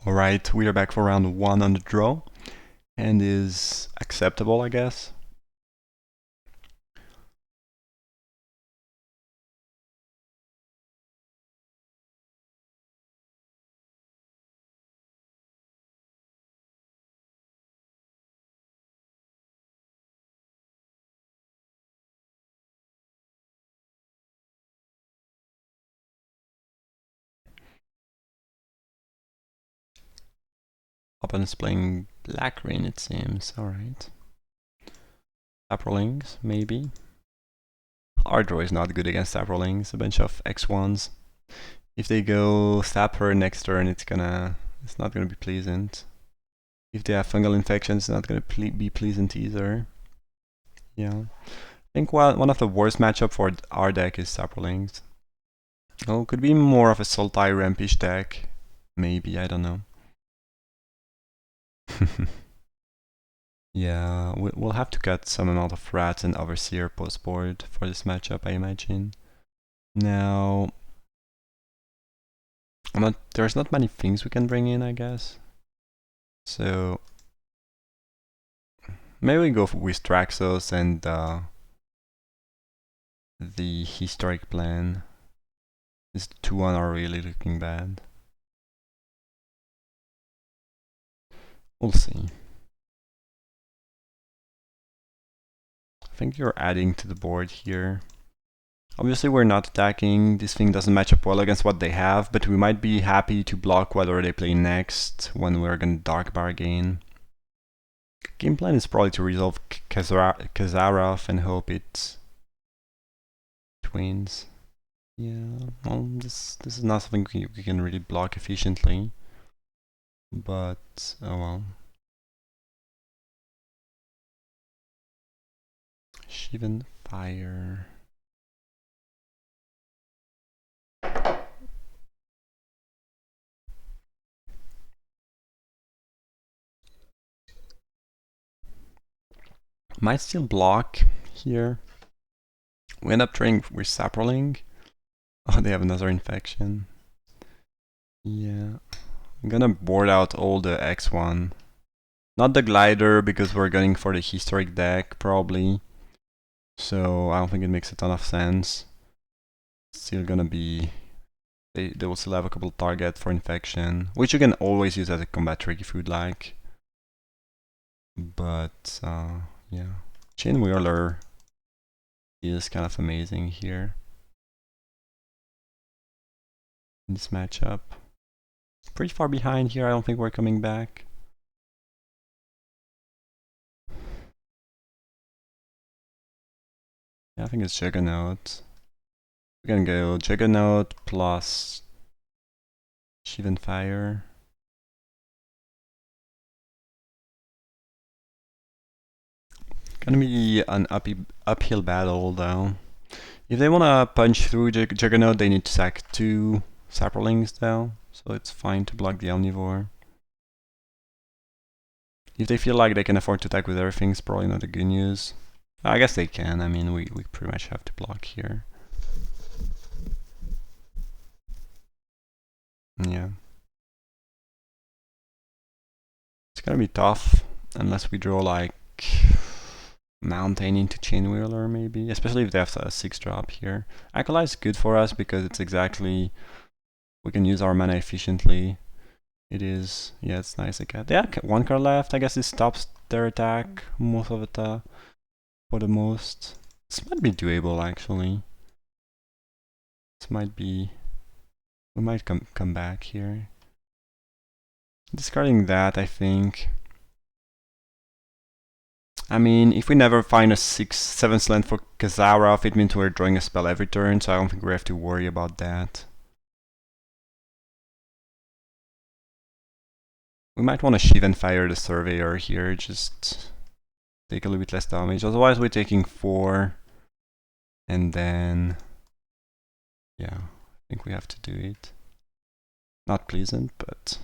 Alright, we are back for round 1 on the draw, and is acceptable, I guess. Opponent's playing black green, it seems. Alright. Saprolings, maybe. Our draw is not good against Saprolings, a bunch of X1s. If they go Sapper next turn, it's not gonna be pleasant. If they have fungal infections, it's not gonna be pleasant either. Yeah. I think one of the worst matchup for our deck is Saprolings. Oh, could be more of a Sultai Rampish deck. Maybe, I don't know. Yeah, we'll have to cut some amount of Rats and Overseer post board for this matchup, I imagine. Now, there's not many things we can bring in, I guess. So, maybe we go with Traxos and the Historic Plan. These 2-1 are really looking bad. We'll see. I think you're adding to the board here. Obviously we're not attacking, this thing doesn't match up well against what they have, but we might be happy to block whatever they play next when we're gonna Dark Bargain. Game plan is probably to resolve Kazarov and hope it twins. Yeah, well, this is not something we can really block efficiently, but oh well. Shivan Fire. Might still block here. We end up trading with Saproling. Oh, they have another infection. Yeah. I'm gonna board out all the X1. Not the glider, because we're going for the historic deck, probably. So I don't think it makes a ton of sense. Still gonna be... They will still have a couple target for infection, which you can always use as a combat trick if you'd like. But, yeah. Chain Whirler is kind of amazing here in this matchup. Pretty far behind here, I don't think we're coming back. Yeah, I think it's Juggernaut. We can go Juggernaut plus Shivan Fire. Gonna be an uphill battle though. If they wanna punch through Juggernaut, they need to sack 2 Saprolings though, so it's fine to block the Omnivore. If they feel like they can afford to attack with everything, it's probably not a good news. I guess they can, I mean, we pretty much have to block here. Yeah. It's gonna be tough, unless we draw like Mountain into Chain Wheeler maybe, especially if they have a 6-drop here. Acolyte's good for us because it's exactly... We can use our mana efficiently. It is... Yeah, it's nice. They have 1 card left. I guess it stops their attack most of it, for the most. This might be doable actually. This might be... We might come back here. Discarding that, I think. I mean, if we never find a 6/7 land for Kazarov, it means we're drawing a spell every turn, so I don't think we have to worry about that. We might want to Shivan Fire the Surveyor here, just take a little bit less damage. Otherwise we're taking 4, and then... Yeah, I think we have to do it. Not pleasant, but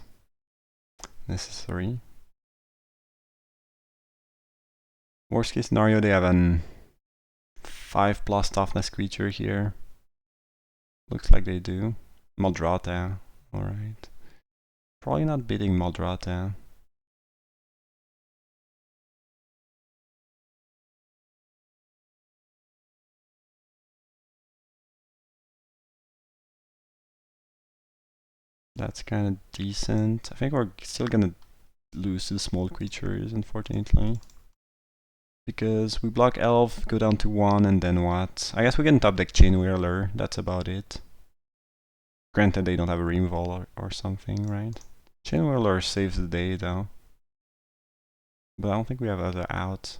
necessary. Worst case scenario, they have an 5+ toughness creature here. Looks like they do. Maldrata, alright. Probably not beating Moldrata. That's kind of decent. I think we're still gonna lose to the small creatures, unfortunately. Because we block Elf, go down to 1, and then what? I guess we can top deck Chainwheeler, that's about it. Granted, they don't have a removal or something, right? Chainwheeler saves the day, though. But I don't think we have other out.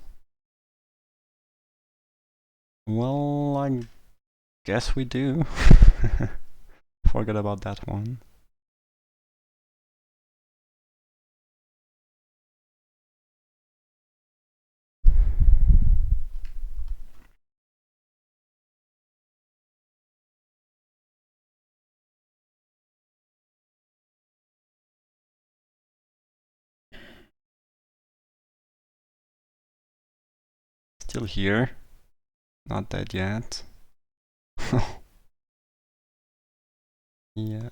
Well, I guess we do. Forgot about that one. Still here. Not dead yet. Yeah.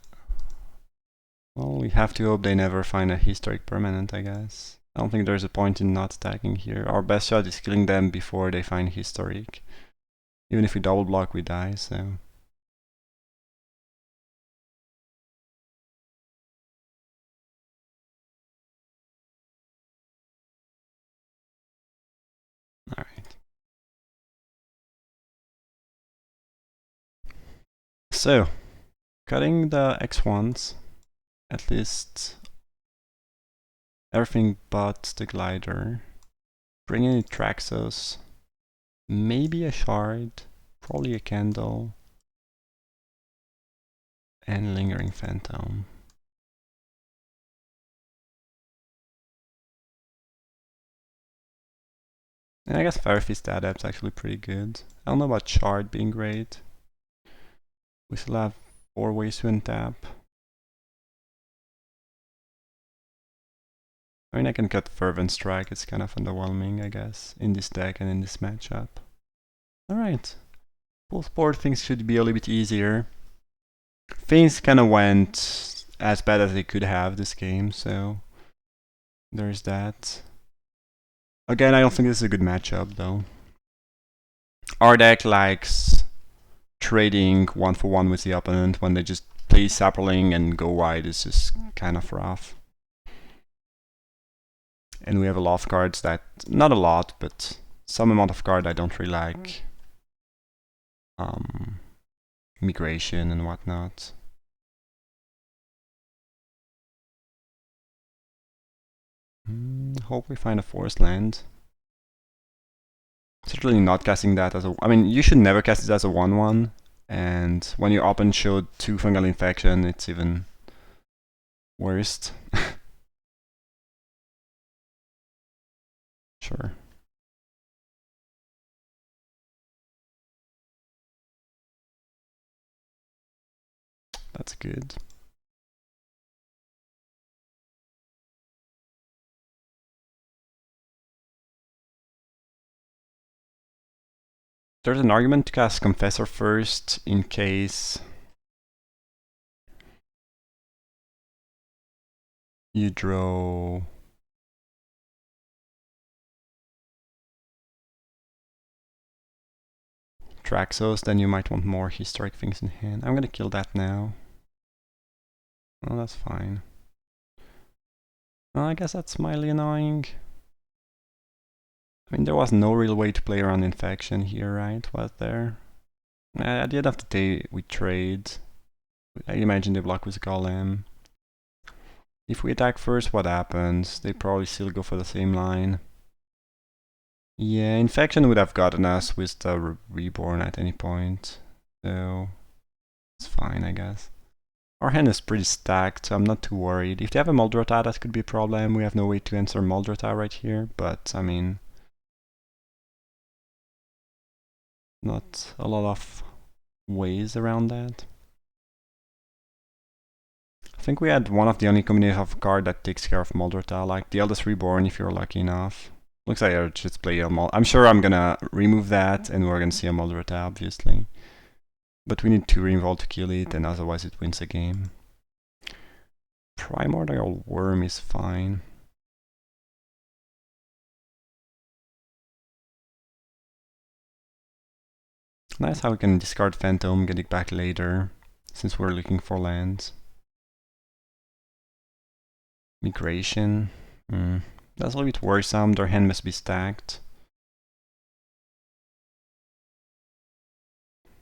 Well, we have to hope they never find a historic permanent, I guess. I don't think there's a point in not attacking here. Our best shot is killing them before they find historic. Even if we double block, we die, so... Alright. So, cutting the X1s, at least everything but the glider. Bring in Traxos, maybe a shard, probably a candle, and Lingering Phantom. And I guess Firefist Adept's actually pretty good. I don't know about shard being great. We still have 4 ways to untap. I mean, I can cut Fervent Strike, it's kind of underwhelming, I guess, in this deck and in this matchup. Alright. Full sport, things should be a little bit easier. Things kind of went as bad as they could have this game, so there's that. Again, I don't think this is a good matchup, though. Our deck likes trading 1-for-1 with the opponent when they just play Sapperling and go wide is just kind of rough. And we have a lot of cards that, not a lot, but some amount of card I don't really like. Migration and whatnot. Hope we find a forest land. Certainly not casting that as a... I mean, you should never cast it as a 1-1. And when you open show 2 fungal infection, it's even worst. Sure. That's good. There's an argument to cast Confessor first in case you draw Traxos, then you might want more historic things in hand. I'm gonna kill that now. Well, that's fine. Well, I guess that's mildly annoying. I mean, there was no real way to play around infection here, right? Was there? At the end of the day, we trade. I imagine they block with Golem. If we attack first, what happens? They probably still go for the same line. Yeah, infection would have gotten us with the reborn at any point. So, it's fine, I guess. Our hand is pretty stacked, so I'm not too worried. If they have a Muldrota, that could be a problem. We have no way to answer Muldrota right here, but I mean... not a lot of ways around that. I think we had one of the only combinations of card that takes care of Muldrota, like the Eldest Reborn if you're lucky enough. Looks like I just play a I'm sure I'm gonna remove that and we're gonna see a Muldrota, obviously. But we need 2 Reinvolve to kill it, and otherwise it wins the game. Primordial Worm is fine. Nice how we can discard Phantom, get it back later, since we're looking for lands. Migration. That's a little bit worrisome, their hand must be stacked.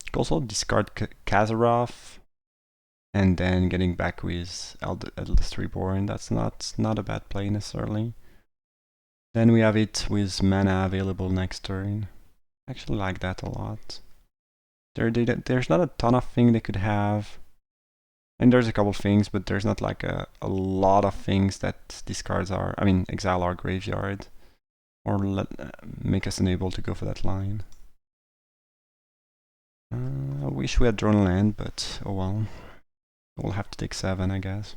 Could also discard Kazaroff, and then getting back with Eldest Reborn. That's not a bad play necessarily. Then we have it with mana available next turn. I actually like that a lot. There's not a ton of things they could have. And there's a couple things, but there's not like a lot of things that discards our, exile our graveyard. Or make us unable to go for that line. I wish we had drawn land, but oh well. We'll have to take 7, I guess.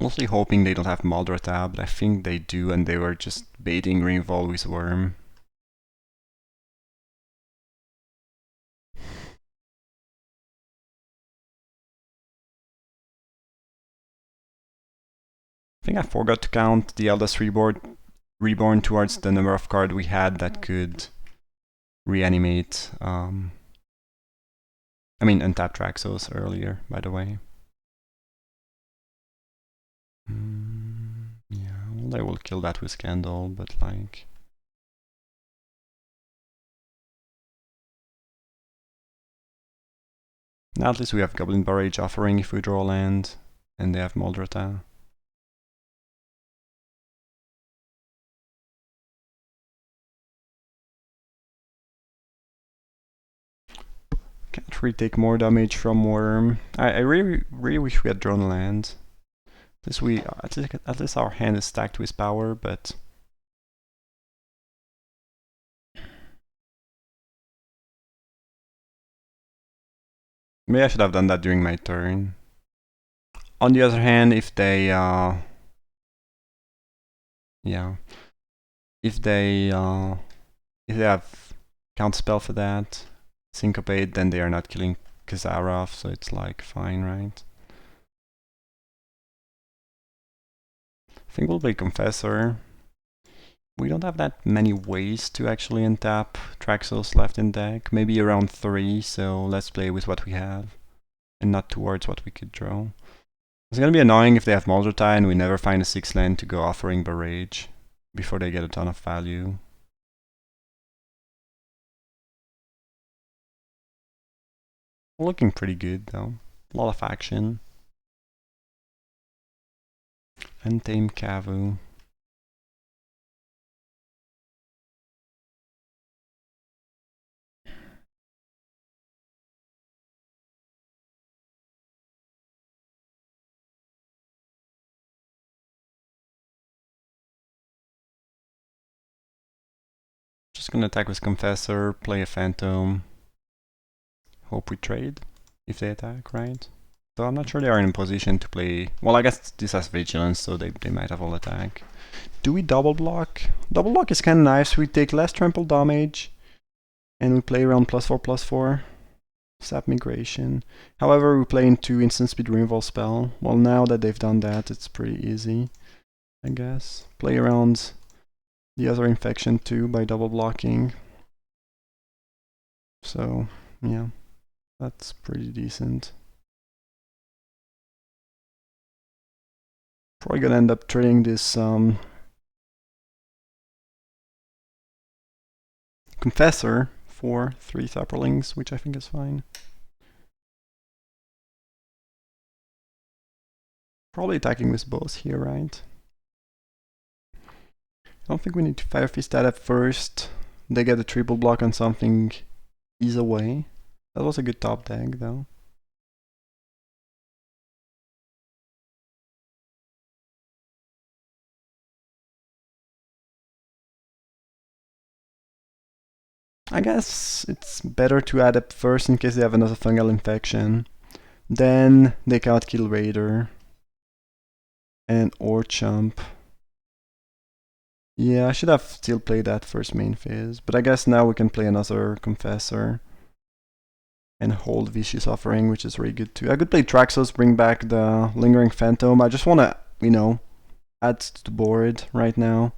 Mostly hoping they don't have Maldrata, but I think they do, and they were just baiting Rainfall with Worm. I think I forgot to count the Eldest Reborn towards the number of cards we had that could reanimate. Untap Traxos earlier, by the way. Yeah, well, they will kill that with Scandal, but like... Now at least we have Goblin Barrage offering if we draw land, and they have Maldrata. Can't really take more damage from Worm. I really wish we had drawn land. At least our hand is stacked with power, but maybe I should have done that during my turn. On the other hand, if they if they have counterspell for that, Syncopate, then they are not killing Kazaroff, so it's like fine, right? I think we'll play Confessor. We don't have that many ways to actually untap Traxos left in deck. Maybe around 3, so let's play with what we have and not towards what we could draw. It's gonna be annoying if they have Maldrata and we never find a 6 land to go offering Barrage before they get a ton of value. Looking pretty good though. A lot of action. Untamed Kavu. Just gonna attack with Confessor, play a Phantom. Hope we trade if they attack, right? So I'm not sure they are in a position to play... Well, I guess this has Vigilance, so they might have all attack. Do we double block? Double block is kind of nice. We take less trample damage, and we play around +4/+4. Sap Migration. However, we play into Instant Speed Removal spell. Well, now that they've done that, it's pretty easy, I guess. Play around the other Infection too by double blocking. So, yeah. That's pretty decent. Probably gonna end up trading this Confessor for 3 Thupperlings, which I think is fine. Probably attacking with both here, right? I don't think we need to Fire Fist that at first. They get a triple block on something, ease away. That was a good top deck, though. I guess it's better to add up first in case they have another fungal infection. Then they can't kill Raider. And or Chump. Yeah, I should have still played that first main phase. But I guess now we can play another Confessor. and hold Vicious Offering, which is really good too. I could play Traxos, bring back the Lingering Phantom. I just want to, you know, add to the board right now.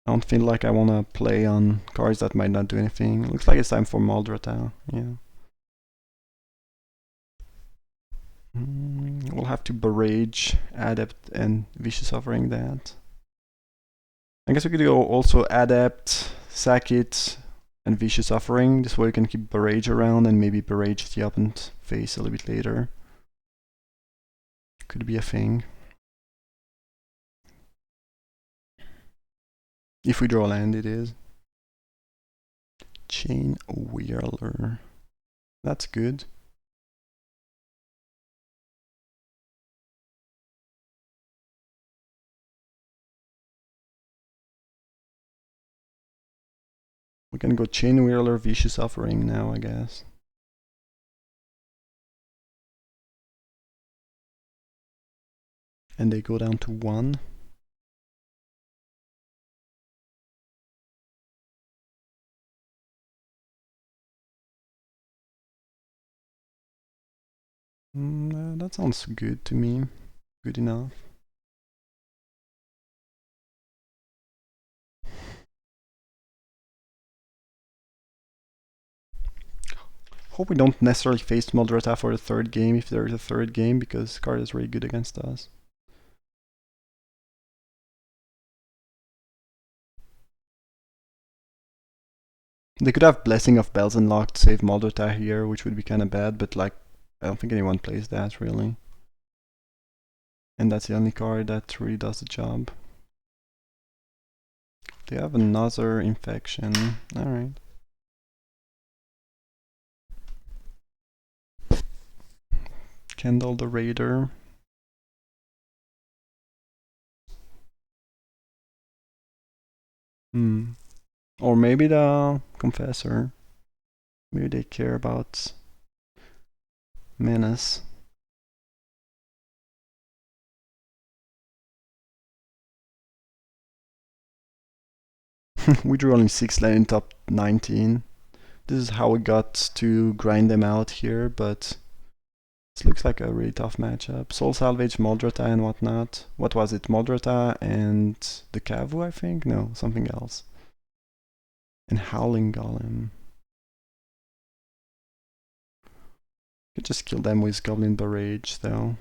I don't feel like I want to play on cards that might not do anything. Looks like it's time for Muldrata, yeah. We'll have to Barrage, Adept, and Vicious Offering that. I guess we could go also Adept, sack it, and Vicious Offering. This way we can keep Barrage around and maybe Barrage the opponent face a little bit later. Could be a thing. If we draw land, it is. Chain Whirler. That's good. We can go Chain Whirler, Vicious Offering now, I guess. And they go down to 1. That sounds good to me. Good enough. Hope we don't necessarily face Muldrata for the third game if there is a third game, because card is really good against us. They could have Blessing of Bells unlocked to save Muldrata here, which would be kind of bad, but like, I don't think anyone plays that really. And that's the only card that really does the job. They have another infection. Alright. Kendall the Raider. Or maybe the Confessor. Maybe they care about Menace. We drew only 6 land in top 19. This is how we got to grind them out here, but this looks like a really tough matchup. Soul Salvage, Muldrata and whatnot. What was it? Muldrata and the Kavu, I think? No, something else. And Howling Golem. Could just kill them with Goblin Barrage, though.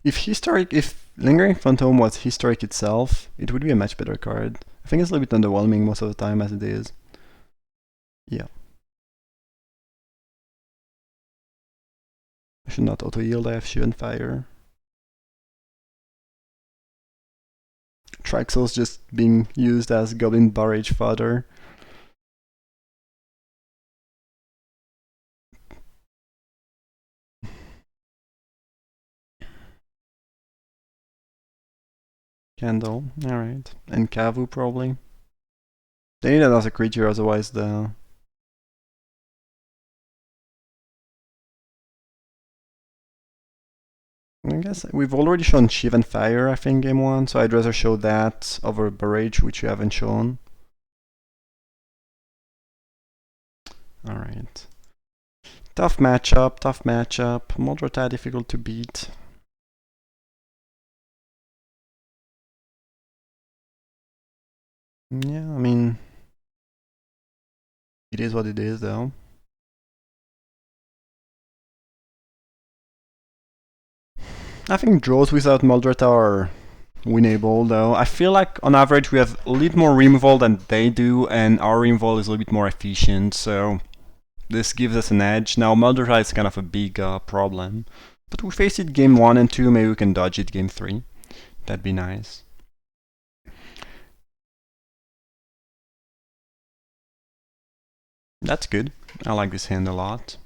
If Lingering Phantom was Historic itself, it would be a much better card. I think it's a little bit underwhelming most of the time as it is. Yeah. I should not auto-yield, I have Shivan Fire. Traxos just being used as Goblin Barrage fodder. Candle, alright. And Kavu probably. They need another creature, otherwise the... I guess we've already shown Shivan Fire, I think, game 1, so I'd rather show that over Barrage, which we haven't shown. Alright. Tough matchup, tough matchup. Muldrata difficult to beat. Yeah, I mean... It is what it is, though. I think draws without Muldrata are winnable, though. I feel like, on average, we have a little more removal than they do, and our removal is a little bit more efficient, so... This gives us an edge. Now, Muldrata is kind of a big problem. But we face it game 1 and 2, maybe we can dodge it game 3. That'd be nice. That's good. I like this hand a lot.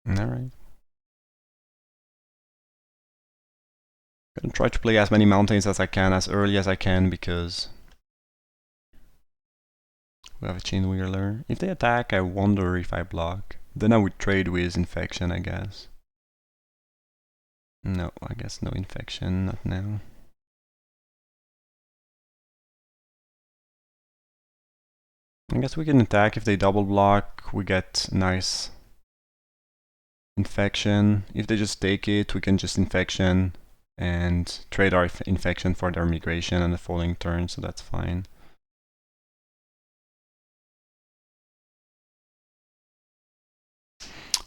Alright. Gonna try to play as many mountains as I can, as early as I can, because we have a chain wheeler. If they attack, I wonder if I block. Then I would trade with infection, I guess. No, I guess no infection, not now. I guess we can attack. If they double block, we get nice infection. If they just take it, we can just infection and trade our infection for their migration and the following turn, so that's fine.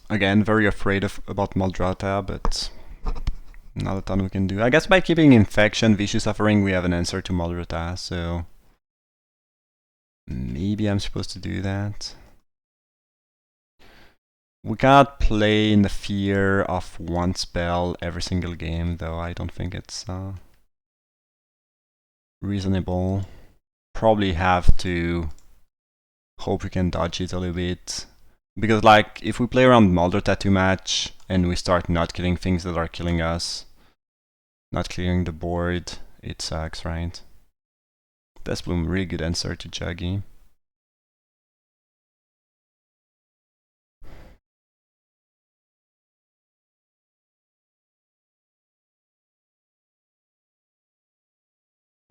Again, very afraid about Maldrata, but not a ton we can do. I guess by keeping infection, vicious suffering, we have an answer to Maldrata, so maybe I'm supposed to do that. We cannot play in the fear of one spell every single game, though. I don't think it's reasonable. Probably have to hope we can dodge it a little bit. Because, like, if we play around Maldrata too much and we start not killing things that are killing us, not clearing the board, it sucks, right? Death Bloom, really good answer to Juggy.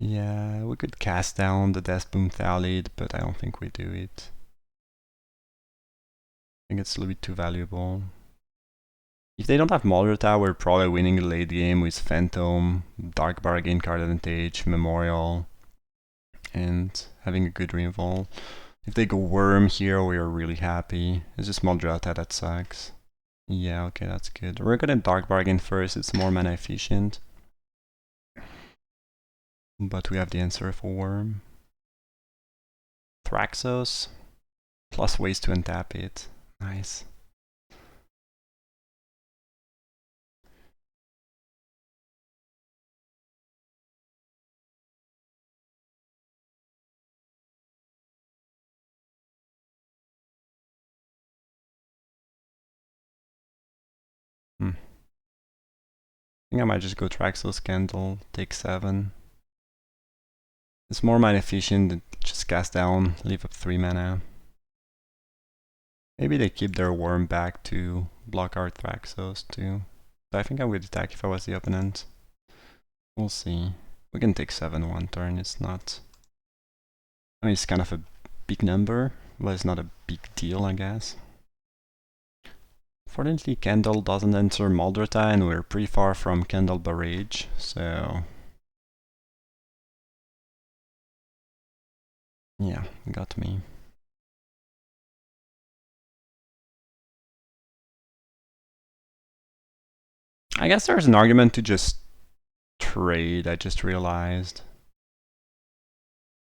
Yeah, we could cast down the Death Bloom Thalid, but I don't think we do it. I think it's a little bit too valuable. If they don't have Maldrata, we're probably winning the late game with Phantom, Dark Bargain card advantage, Memorial, and having a good revolve. If they go Worm here, we are really happy. It's just Maldrata that sucks. Yeah, okay, that's good. We're gonna Dark Bargain first, it's more mana efficient. But we have the answer for Worm. Thraxos, plus ways to untap it. Nice. I think I might just go Thraxos Candle, take 7. It's more mana efficient than just cast down, leave up 3 mana. Maybe they keep their Worm back to block our Thraxos too. But I think I would attack if I was the opponent. We'll see. We can take 7 one turn, it's not... I mean, it's kind of a big number, but it's not a big deal, I guess. Fortunately, Candle doesn't enter Maldrata, and we're pretty far from Candle Barrage, so... yeah, got me. I guess there's an argument to just trade, I just realized.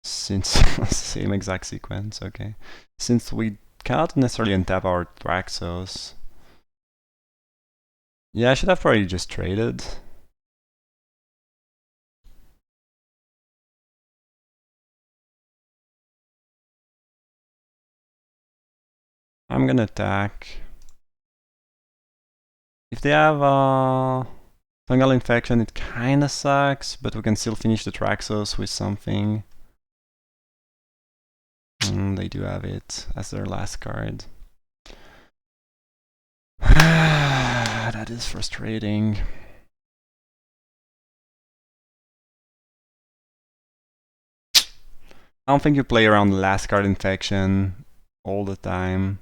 Since same exact sequence, okay. Since we cannot necessarily untap our Thraxos. Yeah, I should have probably just traded. I'm gonna attack. If they have fungal infection, it kinda sucks, but we can still finish the Thraxos with something. They do have it as their last card. That is frustrating. I don't think you play around the last card infection all the time.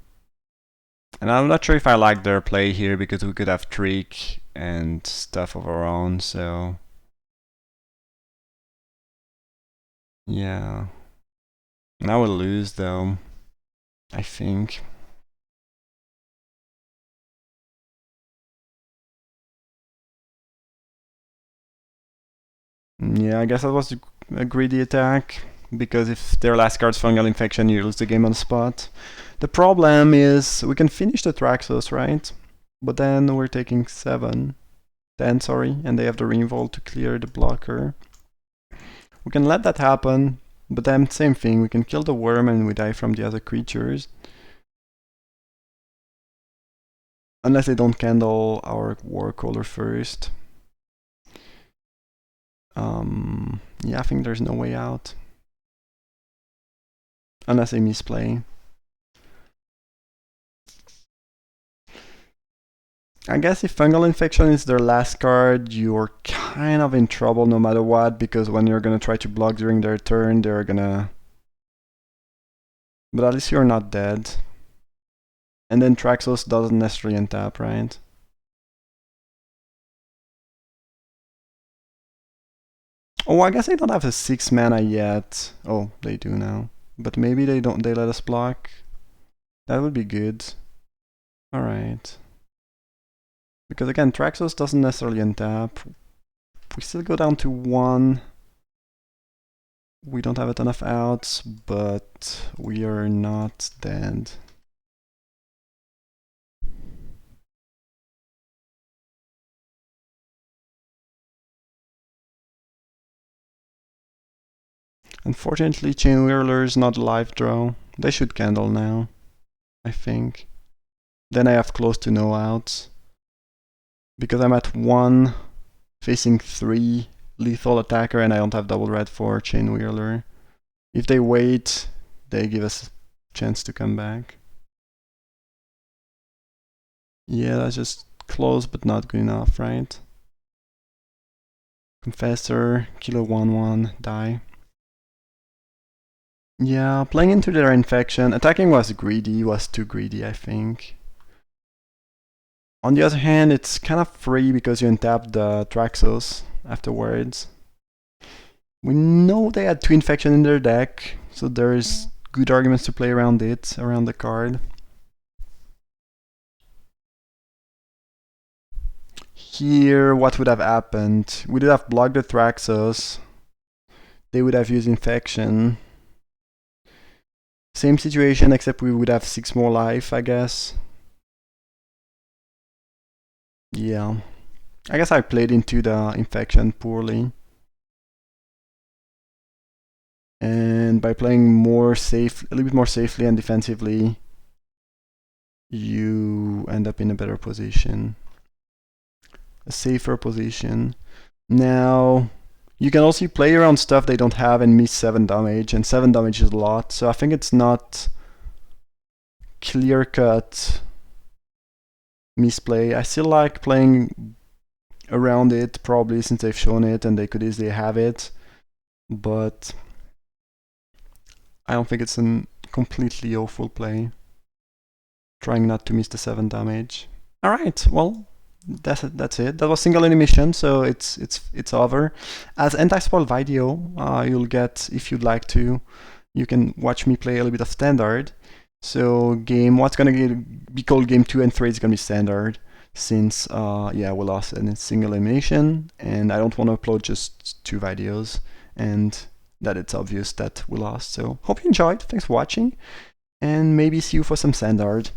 And I'm not sure if I like their play here because we could have Trick and stuff of our own, so... yeah. Now we'll lose though, I think. Yeah, I guess that was a greedy attack, because if their last card's fungal infection, you lose the game on the spot. The problem is we can finish the Thraxos, right? But then we're taking 10, sorry, and they have the Reinvolt to clear the blocker. We can let that happen, but then same thing, we can kill the worm and we die from the other creatures. Unless they don't candle our war caller first. Yeah, I think there's no way out. Unless they misplay. I guess if Fungal Infection is their last card, you're kind of in trouble no matter what, because when you're gonna try to block during their turn, they're gonna... But at least you're not dead. And then Traxos doesn't necessarily untap, right? Oh, I guess they don't have a 6 mana yet. Oh, they do now. But maybe they don't. They let us block. That would be good. Alright. Because again, Traxos doesn't necessarily untap. We still go down to 1. We don't have a ton of outs, but we are not dead. Unfortunately, Chain Whirler is not live draw. They should candle now, I think. Then I have close to no outs. Because I'm at 1, facing 3 lethal attacker, and I don't have double red for Chain Whirler. If they wait, they give us a chance to come back. Yeah, that's just close but not good enough, right? Confessor, Kilo 1-1, die. Yeah, playing into their infection. Attacking was greedy, was too greedy, I think. On the other hand, it's kind of free because you untap the Traxos afterwards. We know they had 2 infection in their deck, so there's good arguments to play around it, around the card. Here, what would have happened? We would have blocked the Thraxos. They would have used Infection. Same situation, except we would have 6 more life, I guess. Yeah. I guess I played into the Infection poorly. And by playing more safe, a little bit more safely and defensively, you end up in a better position. A safer position. Now, you can also play around stuff they don't have and miss 7 damage, and 7 damage is a lot, so I think it's not clear-cut misplay. I still like playing around it, probably, since they've shown it and they could easily have it, but I don't think it's a completely awful play. Trying not to miss the 7 damage. Alright, well, that's it. That was single animation, so it's over. As anti-spoil video, you'll get, if you'd like to, you can watch me play a little bit of standard. So what's gonna be called game 2 and 3 is gonna be standard, since yeah, we lost in a single elimination, and I don't want to upload just 2 videos, and that it's obvious that we lost. So hope you enjoyed. Thanks for watching, and maybe see you for some standard.